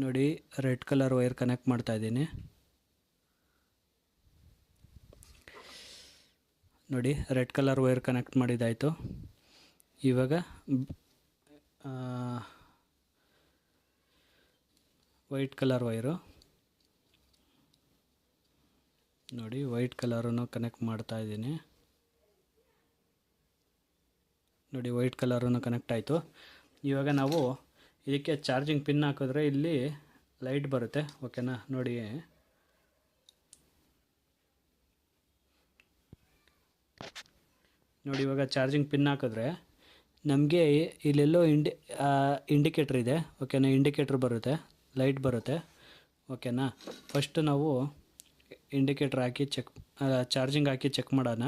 ನೋಡಿ red colour wire connect ಮಾಡ್ತಾ ಇದ್ದೀನಿ. ನೋಡಿ ರೆಡ್ ಕಲರ್ ವೈರ್ ಕನೆಕ್ಟ್ ಮಾಡಿದ್ದಾಯಿತು. ಇವಾಗ ವೈಟ್ ಕಲರ್ ವೈರು ನೋಡಿ ವೈಟ್ ಕಲರನ್ನು ಕನೆಕ್ಟ್ ಮಾಡ್ತಾ ಇದ್ದೀನಿ. ನೋಡಿ ವೈಟ್ ಕಲರನ್ನು ಕನೆಕ್ಟ್ ಆಯಿತು. ಇವಾಗ ನಾವು ಇದಕ್ಕೆ ಚಾರ್ಜಿಂಗ್ ಪಿನ್ ಹಾಕಿದ್ರೆ ಇಲ್ಲಿ ಲೈಟ್ ಬರುತ್ತೆ. ಓಕೆನಾ, ನೋಡಿ ಇವಾಗ ಚಾರ್ಜಿಂಗ್ ಪಿನ್ ಹಾಕಿದ್ರೆ ನಮಗೆ ಇಲ್ಲೆಲ್ಲೋ ಇಂಡಿಕೇಟ್ರ್ ಇದೆ. ಓಕೆನಾ, ಇಂಡಿಕೇಟ್ರ್ ಬರುತ್ತೆ, ಲೈಟ್ ಬರುತ್ತೆ. ಓಕೆನಾ, ಫಸ್ಟ್ ನಾವು ಇಂಡಿಕೇಟ್ರ್ ಹಾಕಿ ಚಾರ್ಜಿಂಗ್ ಹಾಕಿ ಚೆಕ್ ಮಾಡೋಣ.